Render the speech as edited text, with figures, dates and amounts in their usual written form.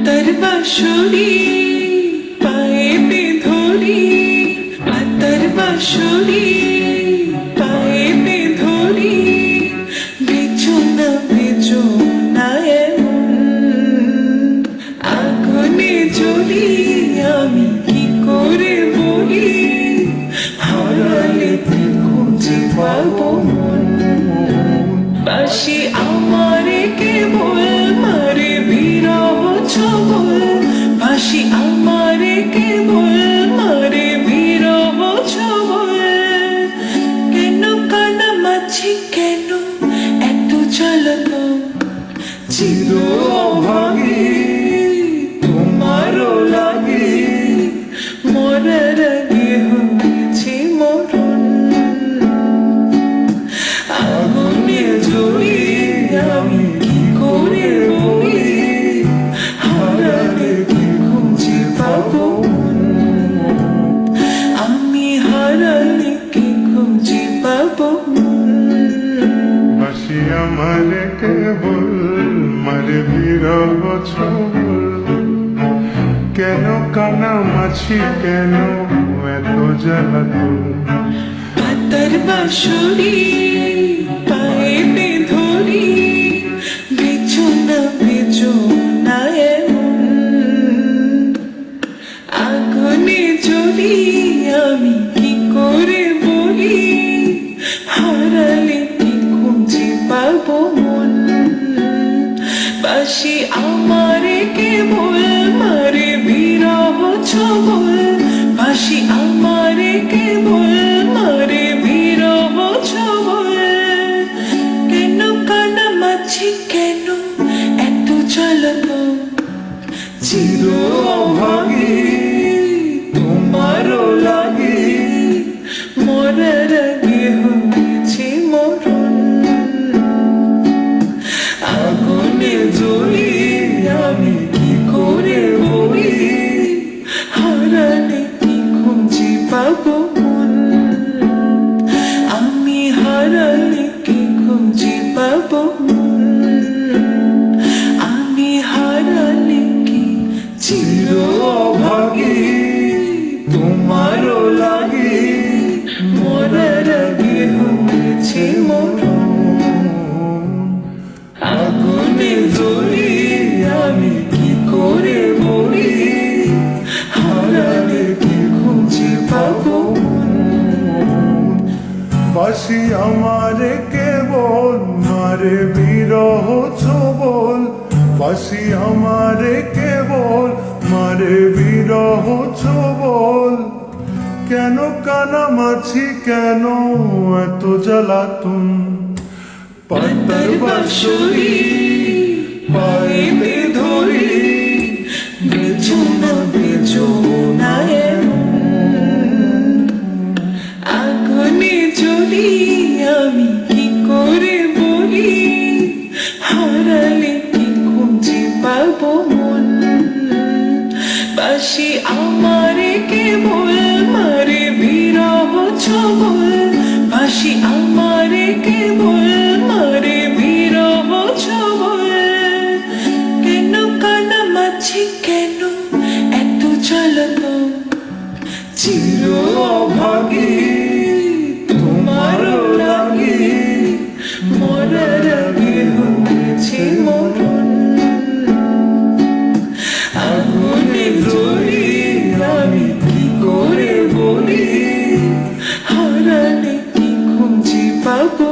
পাতার বাঁশরি পায়ে ধরি, পাতার বাঁশরি পায়ে ধরি, বেচো না এমন আগুনে জ্বলি আমি কি করে বলি, হারালে কি খুঁজে পাবো মন। বাঁশি আমারে কেবল মারে বিরহ ছবল, বাঁশি আমারে কেবল মারে বিরহ ছবল। কেন কানামাছি কেন এত জ্বালাতন, চির অভাগী তোমারও লাগে, মরার আগে হয়েছে মরণ। আগুনে জ্বলি আমি কি করে বলি, হারালে কি খুঁজে পাবো মন। আমি হারালে কি খুঁজে পাবো মন। বাঁশি আমারে কেবল মারে বিরহ ছবল, কেন কানামাছি কেন এত জ্বালাতন। পাতার বাঁশরি পায়ে ধরি, বেচো না এমন আগুনে জ্বলি আমি কি করে বলি, হারালে কি খুঁজে পাবো মন। বাঁশি আমারে কেবল মারে বিরহ ছবল, বাঁশি আমারে কেবল মারে বিরহ ছবল। কেন কানামাছি কেন এত জ্বালাতন, চির অভাগী তোমারও লাগে, মরার আগে হয়েছে মরণ। আগুনে জ্বলি আমি কি করে বলি, হারালে কি খুঁজে পাবো মন। আমি হারালে কি খুঁজে পাবো মন। আমি হারালে কি চির অভাগী তোমারও লাগে, মরার আগে হয়েছে মরণ। আগুনে জ্বলি আমি কি করে বলি, হারালে কি খুঁজে পাবো মন। বাঁশি আমারে কেবল মারে বিরহ ছবল, বাঁশি আমারে কেবল মারে বিরহ ছবল, কেন কানামাছি কেন এত জ্বালাতন। পাতার বাঁশরি পায়ে ধরি, বেচো না এমন আগুনে জ্বলি আমি কি করে বলি, হারালে কি খুঁজে পাবো মন। বাঁশি আমারে কেবল মারে বিরহ ছবল, বাঁশি আমারে কেবল মারে বিরহ ছবল। কেন কানামাছি কেন এত জ্বালাতন, চির অভাগী তোমারও লাগে, মরার আগে হয়েছে মরণ। আগুনে জ্বলি আমি কি করে বলি, হারালে কি খুঁজে পাবো